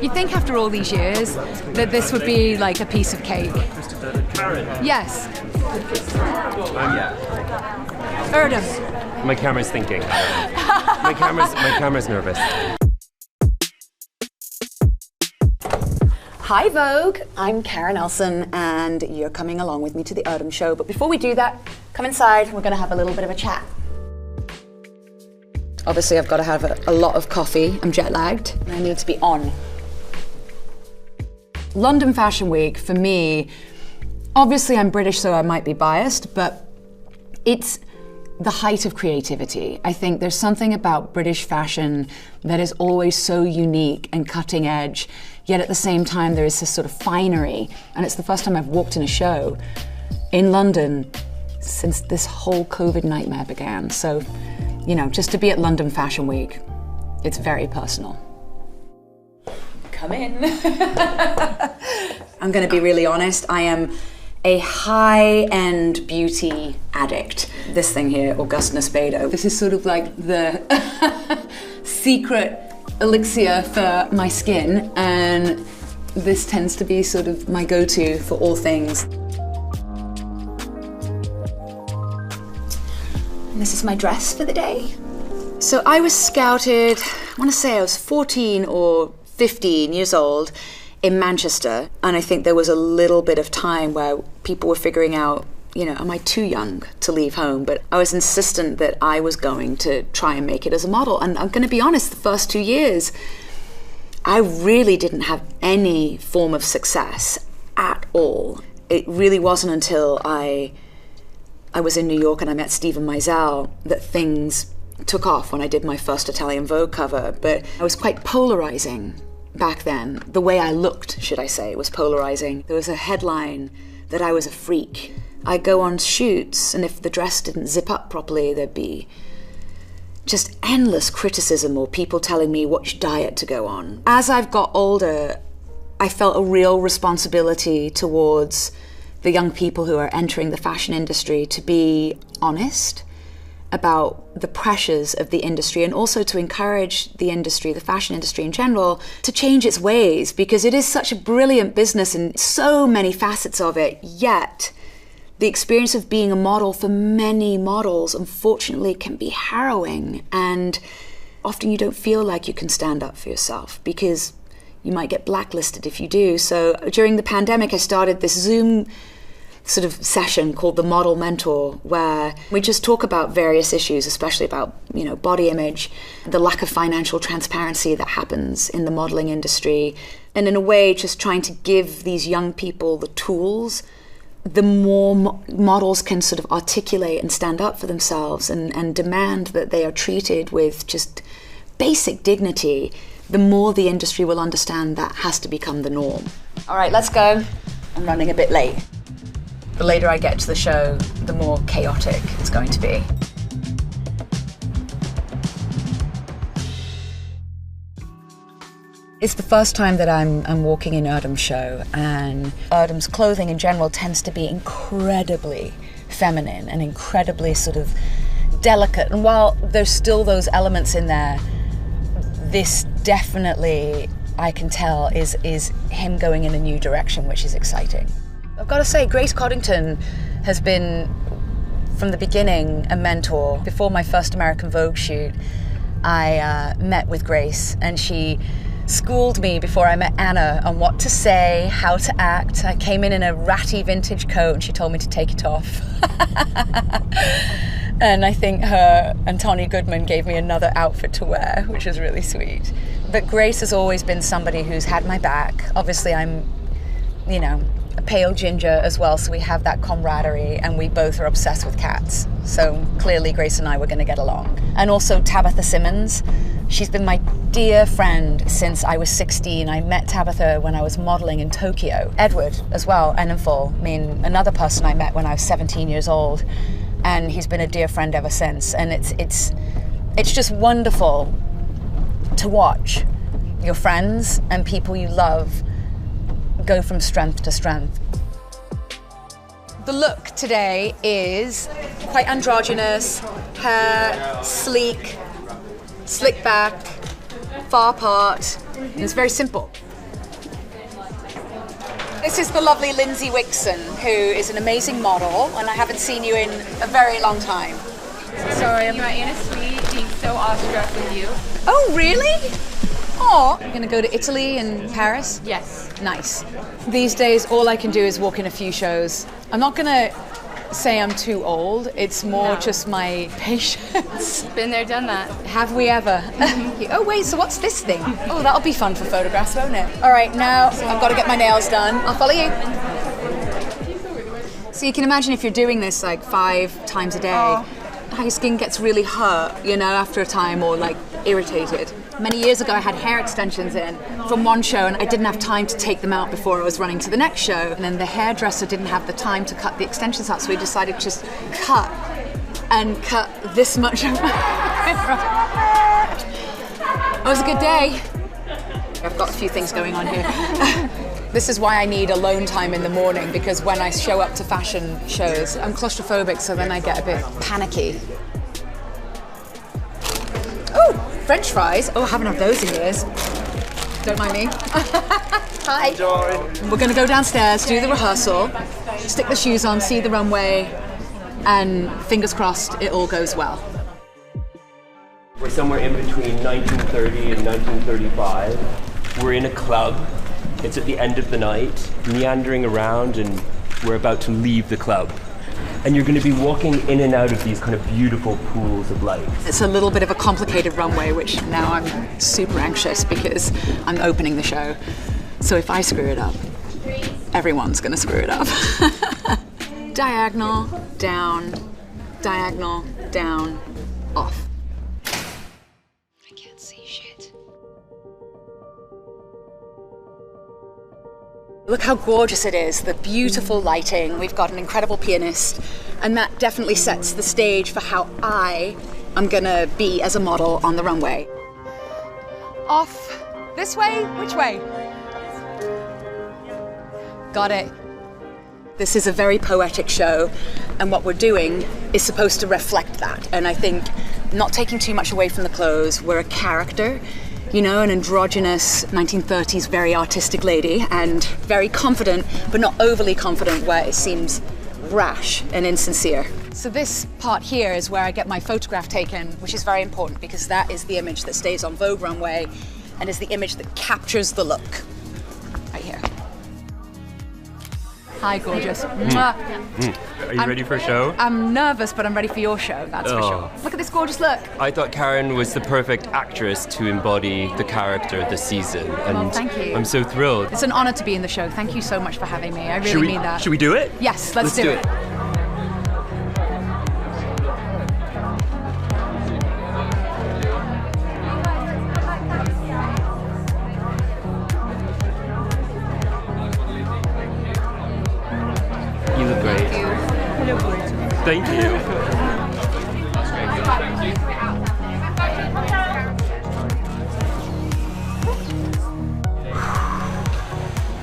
You'd think after all these years that this would be like a piece of cake. Yes. Erdem. My camera's thinking. My camera's nervous. Hi Vogue, I'm Karen Elson and you're coming along with me to the Erdem show. But before we do that, come inside, we're going to have a little bit of a chat. Obviously I've got to have a lot of coffee, I'm jet lagged, and I need to be on. London Fashion Week, for me, obviously I'm British so I might be biased, but it's the height of creativity. I think there's something about British fashion that is always so unique and cutting edge, yet at the same time there is this sort of finery. And it's the first time I've walked in a show in London since this whole COVID nightmare began. So, you know, just to be at London Fashion Week, it's very personal. Come in. I'm gonna be really honest, I am a high-end beauty addict. This thing here, Augusta Spado, this is sort of like the secret elixir for my skin, and this tends to be sort of my go-to for all things. And this is my dress for the day. So I was scouted, I want to say I was 14 or 15 years old in Manchester, and I think there was a little bit of time where people were figuring out, you know, am I too young to leave home? But I was insistent that I was going to try and make it as a model. And I'm going to be honest, the first 2 years, I really didn't have any form of success at all. It really wasn't until I was in New York and I met Steven Meisel that things took off when I did my first Italian Vogue cover. But I was quite polarizing back then. The way I looked, should I say, was polarizing. There was a headline that I was a freak. I'd go on shoots, and if the dress didn't zip up properly, there'd be just endless criticism or people telling me which diet to go on. As I've got older, I felt a real responsibility towards the young people who are entering the fashion industry to be honest about the pressures of the industry, and also to encourage the industry, the fashion industry in general, to change its ways, because it is such a brilliant business and so many facets of it, yet the experience of being a model for many models, unfortunately, can be harrowing, and often you don't feel like you can stand up for yourself because you might get blacklisted if you do. So during the pandemic, I started this Zoom sort of session called the Model Mentor, where we just talk about various issues, especially about, you know, body image, the lack of financial transparency that happens in the modeling industry, and in a way just trying to give these young people the tools. The more models can sort of articulate and stand up for themselves and demand that they are treated with just basic dignity, the more the industry will understand that has to become the norm. All right, let's go. I'm running a bit late. The later I get to the show, the more chaotic it's going to be. It's the first time that I'm walking in Erdem's show, and Erdem's clothing in general tends to be incredibly feminine and incredibly sort of delicate. And while there's still those elements in there, this definitely, I can tell, is him going in a new direction, which is exciting. I've got to say, Grace Coddington has been, from the beginning, a mentor. Before my first American Vogue shoot, I met with Grace, and she schooled me before I met Anna on what to say, how to act. I came in a ratty vintage coat, and she told me to take it off. And I think her and Tony Goodman gave me another outfit to wear, which was really sweet. But Grace has always been somebody who's had my back. Obviously, I'm, you know, a pale ginger as well, so we have that camaraderie, and we both are obsessed with cats. So clearly Grace and I were going to get along. And also Tabitha Simmons. She's been my dear friend since I was 16. I met Tabitha when I was modeling in Tokyo. Edward as well, Enenful, I mean, another person I met when I was 17 years old, and he's been a dear friend ever since. And it's just wonderful to watch your friends and people you love go from strength to strength. The look today is quite androgynous, hair sleek, slick back, far part, and it's very simple. This is the lovely Lindsay Wixon, who is an amazing model, and I haven't seen you in a very long time. Sorry, I'm at Anna Sweet, being so awestruck with you. Oh, really? Oh, you're going to go to Italy and Paris? Yes. Nice. These days, all I can do is walk in a few shows. I'm not going to say I'm too old. It's more just my patience. Been there, done that. Have we ever? Oh, wait, so what's this thing? Oh, that'll be fun for photographs, won't it? All right, now I've got to get my nails done. I'll follow you. So you can imagine if you're doing this like 5 times a day, how your skin gets really hurt, you know, after a time, or like irritated. Many years ago, I had hair extensions in from one show, and I didn't have time to take them out before I was running to the next show. And then the hairdresser didn't have the time to cut the extensions out, so we decided to just cut this much of my hair. It was a good day. I've got a few things going on here. This is why I need alone time in the morning, because when I show up to fashion shows, I'm claustrophobic, so then I get a bit panicky. Oh, French fries. Oh, I haven't had those in years. Don't mind me. Hi. Enjoy. We're going to go downstairs, do the rehearsal, stick the shoes on, see the runway, and fingers crossed it all goes well. We're somewhere in between 1930 and 1935. We're in a club. It's at the end of the night, meandering around, and we're about to leave the club. And you're going to be walking in and out of these kind of beautiful pools of light. It's a little bit of a complicated runway, which now I'm super anxious because I'm opening the show. So if I screw it up, everyone's going to screw it up. Diagonal, down, off. I can't see shit. Look how gorgeous it is, the beautiful lighting. We've got an incredible pianist, and that definitely sets the stage for how I am gonna be as a model on the runway. Off. This way? Which way? Got it. This is a very poetic show, and what we're doing is supposed to reflect that. And I think not taking too much away from the clothes, we're a character. You know, an androgynous 1930s very artistic lady, and very confident, but not overly confident where it seems rash and insincere. So this part here is where I get my photograph taken, which is very important because that is the image that stays on Vogue Runway and is the image that captures the look. Right here. Hi, gorgeous. Are you ready for a show? I'm nervous, but I'm ready for your show, that's for sure. Look at this gorgeous look. I thought Karen was the perfect actress to embody the character this season. And thank you. I'm so thrilled. It's an honor to be in the show. Thank you so much for having me. I really mean that. Should we do it? Yes, let's do it. You look great. Thank you.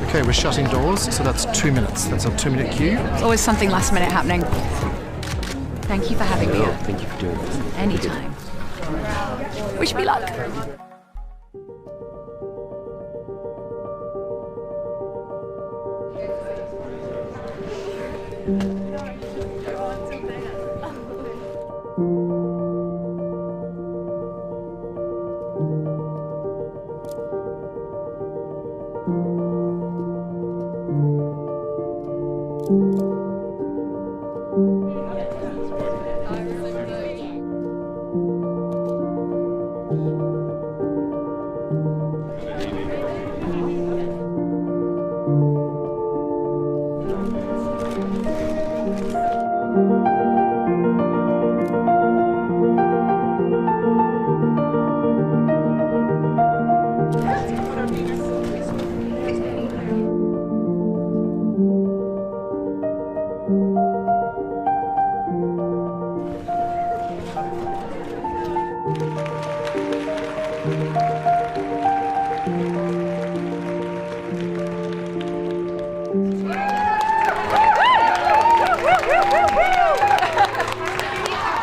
Okay, we're shutting doors, so that's 2 minutes. That's our 2-minute cue. There's always something last minute happening. Thank you for having me. Thank you for doing this. Anytime. Wish me luck.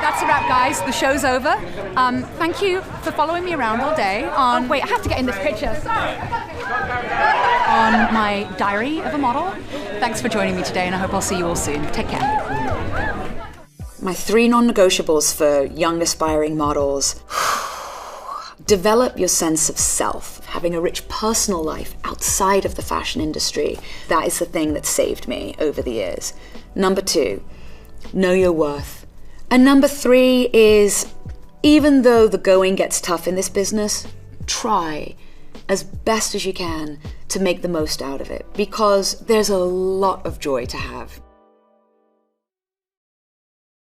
That's a wrap, guys. The show's over. Thank you for following me around all day. Wait, I have to get in this picture. Sorry. On on my diary of a model. Thanks for joining me today, and I hope I'll see you all soon. Take care. My 3 non-negotiables for young aspiring models. Develop your sense of self, having a rich personal life outside of the fashion industry. That is the thing that saved me over the years. Number 2, know your worth. And number 3 is, even though the going gets tough in this business, try as best as you can to make the most out of it, because there's a lot of joy to have.